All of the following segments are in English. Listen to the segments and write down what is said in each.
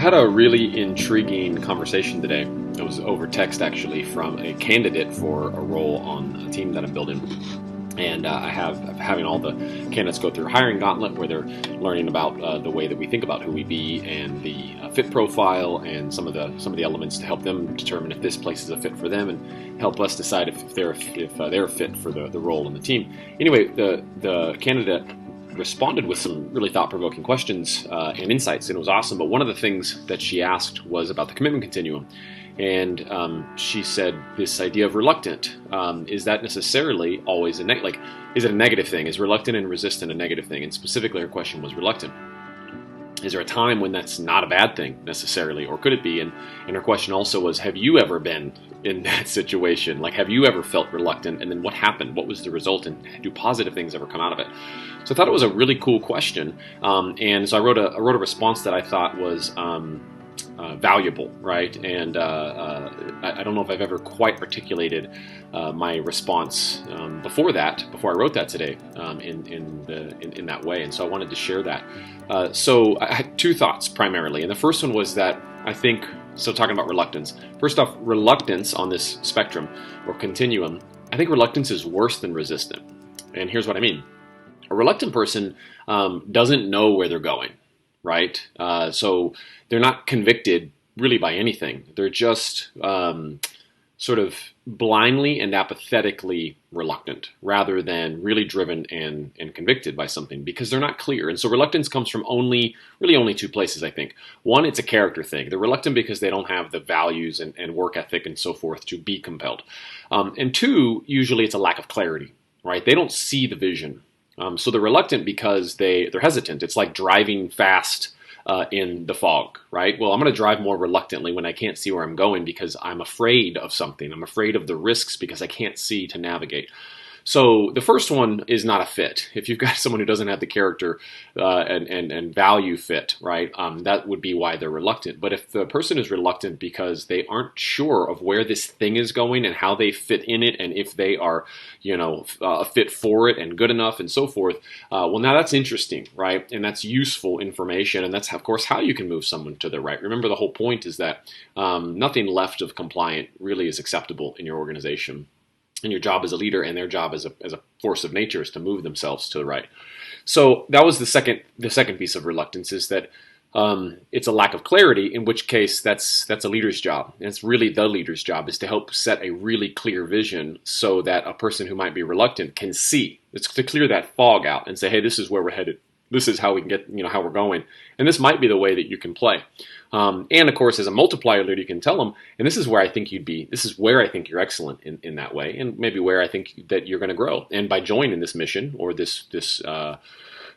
had a really intriguing conversation today. It was over text, actually, from a candidate for a role on a team that I'm building. And I'm having all the candidates go through a hiring gauntlet where they're learning about the way that we think about who we be and the fit profile and some of the elements to help them determine if this place is a fit for them and help us decide if they're fit for the role in the team. Anyway, the candidate responded with some really thought-provoking questions and insights, and it was awesome. But one of the things that she asked was about the commitment continuum. And she said this idea of reluctant, is that necessarily always is it a negative thing? Is reluctant and resistant a negative thing? And specifically her question was reluctant. Is there a time when that's not a bad thing necessarily, or could it be? And her question also was, have you ever been in that situation? Like, have you ever felt reluctant, and then what happened? What was the result, and do positive things ever come out of it? So I thought it was a really cool question, and so I wrote a response that I thought was valuable, right? And I don't know if I've ever quite articulated my response before I wrote that today in that way, and so I wanted to share that. So I had two thoughts primarily, and the first one was that I think, so talking about reluctance. First off, reluctance on this spectrum or continuum, I think reluctance is worse than resistant, and here's what I mean. A reluctant person doesn't know where they're going, right? So they're not convicted really by anything. They're just sort of blindly and apathetically reluctant rather than really driven and convicted by something because they're not clear. And so reluctance comes from only two places, I think. One, it's a character thing. They're reluctant because they don't have the values and work ethic and so forth to be compelled. And two, usually it's a lack of clarity, right? They don't see the vision. So they're reluctant because they're hesitant. It's like driving fast in the fog, right? Well, I'm going to drive more reluctantly when I can't see where I'm going because I'm afraid of something. I'm afraid of the risks because I can't see to navigate. So the first one is not a fit. If you've got someone who doesn't have the character and value fit, right, that would be why they're reluctant. But if the person is reluctant because they aren't sure of where this thing is going and how they fit in it and if they are, a fit for it and good enough and so forth, well, now that's interesting, right? And that's useful information. And that's, of course, how you can move someone to the right. Remember, the whole point is that nothing left of compliant really is acceptable in your organization. And your job as a leader and their job as a force of nature is to move themselves to the right. So that was the second piece of reluctance, is that it's a lack of clarity, in which case that's a leader's job. And it's really the leader's job, is to help set a really clear vision so that a person who might be reluctant can see. It's to clear that fog out and say, hey, this is where we're headed. This is how we can get, how we're going. And this might be the way that you can play. And of course, as a multiplier leader, you can tell them, and this is where I think where I think you're excellent in that way, and maybe where I think that you're going to grow. And by joining this mission or this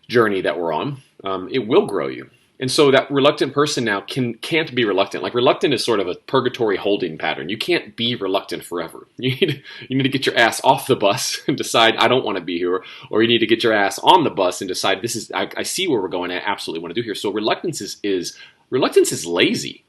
journey that we're on, it will grow you. And so that reluctant person now can't be reluctant. Like, reluctant is sort of a purgatory holding pattern. You can't be reluctant forever. You need to get your ass off the bus and decide, I don't want to be here. Or you need to get your ass on the bus and decide, I see where we're going. I absolutely want to do here. So reluctance is lazy.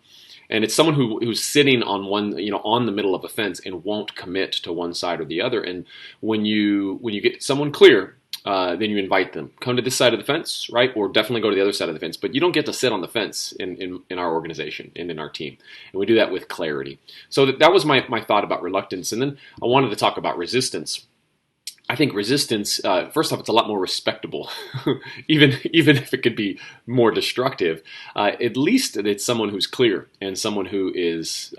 And it's someone who's sitting on on the middle of a fence and won't commit to one side or the other. And when you get someone clear, then you invite them, come to this side of the fence, right? Or definitely go to the other side of the fence. But you don't get to sit on the fence in our organization and in our team. And we do that with clarity. So that was my thought about reluctance. And then I wanted to talk about resistance. I think resistance, first off, it's a lot more respectable, even if it could be more destructive. At least it's someone who's clear and someone who is,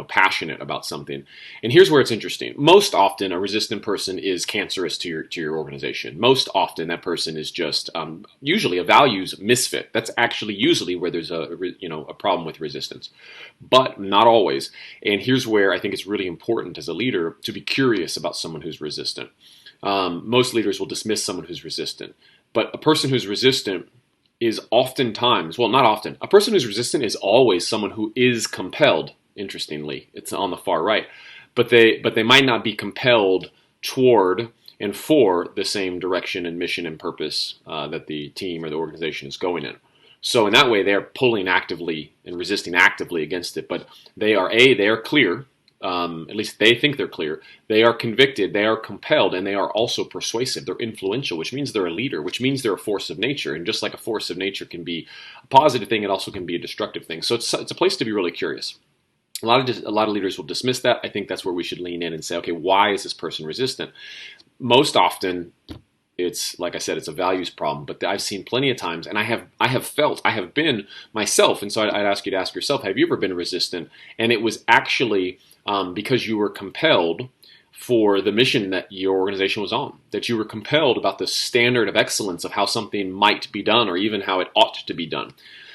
passionate about something. And here's where it's interesting. Most often, a resistant person is cancerous to your organization. Most often, that person is just usually a values misfit. That's actually usually where there's a problem with resistance, but not always. And here's where I think it's really important as a leader to be curious about someone who's resistant. Most leaders will dismiss someone who's resistant, but a person who's resistant is oftentimes, well, not often, a person who's resistant is always someone who is compelled. Interestingly, it's on the far right, but they might not be compelled toward and for the same direction and mission and purpose that the team or the organization is going in. So in that way, they're pulling actively and resisting actively against it, but they are clear at least they think they're clear. They are convicted, they are compelled, and they are also persuasive. They're influential, which means they're a leader, which means they're a force of nature. And just like a force of nature can be a positive thing, it also can be a destructive thing. So it's a place to be really curious. A lot of leaders will dismiss that. I think that's where we should lean in and say, okay, why is this person resistant? Most often, it's like I said, it's a values problem. But I've seen plenty of times, and I have been myself. And so I'd ask you to ask yourself, have you ever been resistant? And it was actually because you were compelled for the mission that your organization was on, that you were compelled about the standard of excellence of how something might be done, or even how it ought to be done.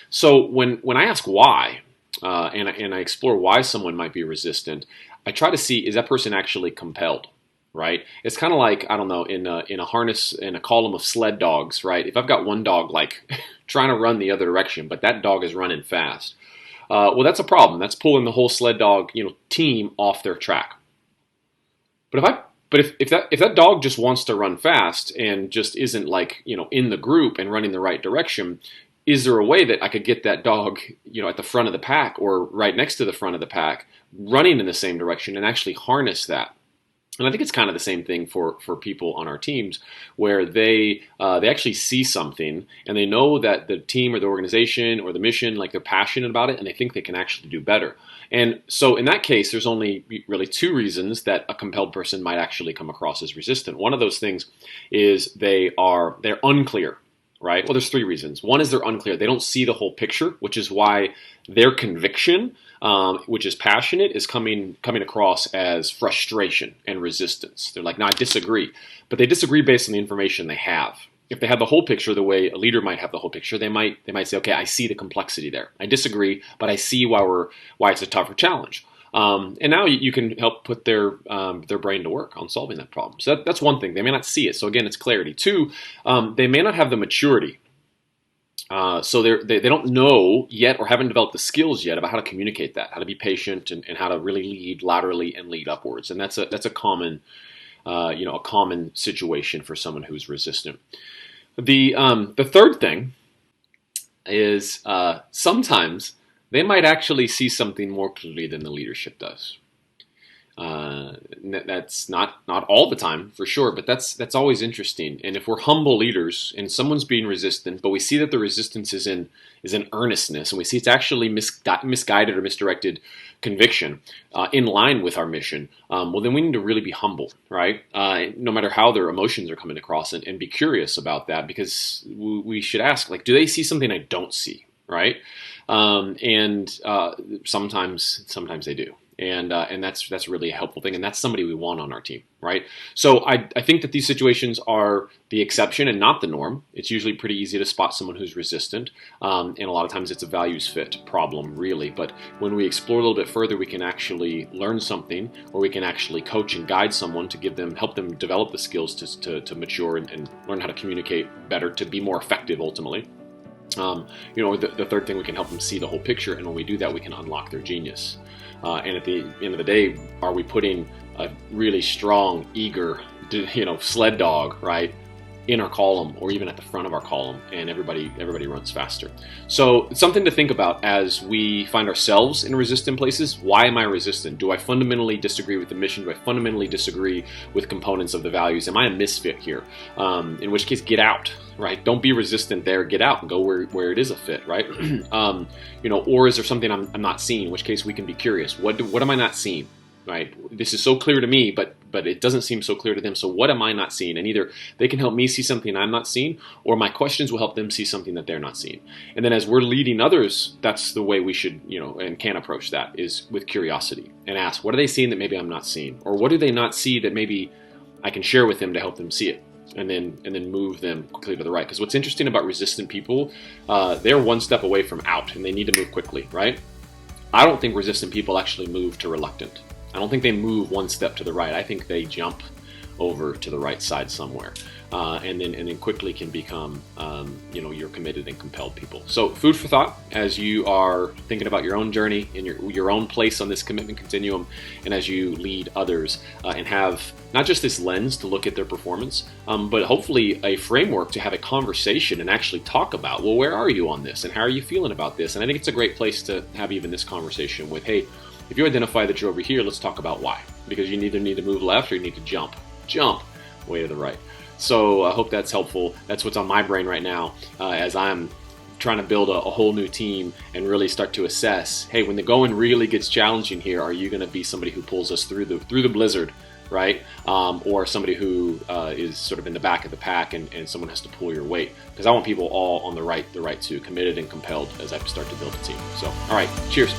So when I ask why, and I explore why someone might be resistant, I try to see, is that person actually compelled, right? It's kind of like, I don't know, in a harness, in a column of sled dogs, right? If I've got one dog like trying to run the other direction, but that dog is running fast, well, that's a problem. That's pulling the whole sled dog, team off their track. But if that dog just wants to run fast and just isn't like, in the group and running the right direction, is there a way that I could get that dog, at the front of the pack or right next to the front of the pack, running in the same direction and actually harness that? And I think it's kind of the same thing for people on our teams, where they actually see something and they know that the team or the organization or the mission, like, they're passionate about it and they think they can actually do better. And so in that case, there's only really two reasons that a compelled person might actually come across as resistant. One of those things is they're unclear. Right? Well, there's three reasons. One is they're unclear. They don't see the whole picture, which is why their conviction, which is passionate, is coming across as frustration and resistance. They're like, no, I disagree. But they disagree based on the information they have. If they had the whole picture the way a leader might have the whole picture, they might say, okay, I see the complexity there. I disagree, but I see why it's a tougher challenge. And now you can help put their brain to work on solving that problem. So that's one thing. They may not see it. So again, it's clarity. Two, they may not have the maturity. So they don't know yet, or haven't developed the skills yet about how to communicate that, how to be patient, and how to really lead laterally and lead upwards. And that's a common situation for someone who's resistant. The third thing is sometimes they might actually see something more clearly than the leadership does. That's not all the time, for sure, but that's always interesting. And if we're humble leaders and someone's being resistant, but we see that the resistance is in earnestness, and we see it's actually misguided or misdirected conviction in line with our mission, well, then we need to really be humble, right? No matter how their emotions are coming across, and be curious about that, because we should ask, like, do they see something I don't see, right? And sometimes they do. And that's really a helpful thing, and that's somebody we want on our team, right? So I think that these situations are the exception and not the norm. It's usually pretty easy to spot someone who's resistant, and a lot of times it's a values fit problem, really. But when we explore a little bit further, we can actually learn something, or we can actually coach and guide someone to help them develop the skills to mature and learn how to communicate better, to be more effective ultimately. The third thing, we can help them see the whole picture, and when we do that, we can unlock their genius. And at the end of the day, are we putting a really strong, eager, sled dog, right, in our column, or even at the front of our column, and everybody runs faster? So it's something to think about as we find ourselves in resistant places. Why am I resistant? Do I fundamentally disagree with the mission? Do I fundamentally disagree with components of the values? Am I a misfit here? In which case, get out, right? Don't be resistant there. Get out and go where it is a fit, right? Or is there something I'm not seeing? In which case, we can be curious. What am I not seeing? Right? This is so clear to me, but it doesn't seem so clear to them. So what am I not seeing? And either they can help me see something I'm not seeing, or my questions will help them see something that they're not seeing. And then as we're leading others, that's the way we should, and can approach that, is with curiosity, and ask, what are they seeing that maybe I'm not seeing? Or what do they not see that maybe I can share with them to help them see it? And then move them quickly to the right. Because what's interesting about resistant people, they're one step away from out, and they need to move quickly, right? I don't think resistant people actually move to reluctant. I don't think they move one step to the right. I think they jump over to the right side somewhere, and then quickly can become, your committed and compelled people. So food for thought as you are thinking about your own journey and your own place on this commitment continuum, and as you lead others, and have not just this lens to look at their performance, but hopefully a framework to have a conversation and actually talk about, well, where are you on this, and how are you feeling about this? And I think it's a great place to have even this conversation with, hey, if you identify that you're over here, let's talk about why. Because you either need to move left or you need to jump way to the right. So I hope that's helpful. That's what's on my brain right now as I'm trying to build a whole new team and really start to assess, hey, when the going really gets challenging here, are you going to be somebody who pulls us through the blizzard, right? Or somebody who is sort of in the back of the pack and someone has to pull your weight? Because I want people all on the right too, committed and compelled as I start to build a team. So, all right, cheers.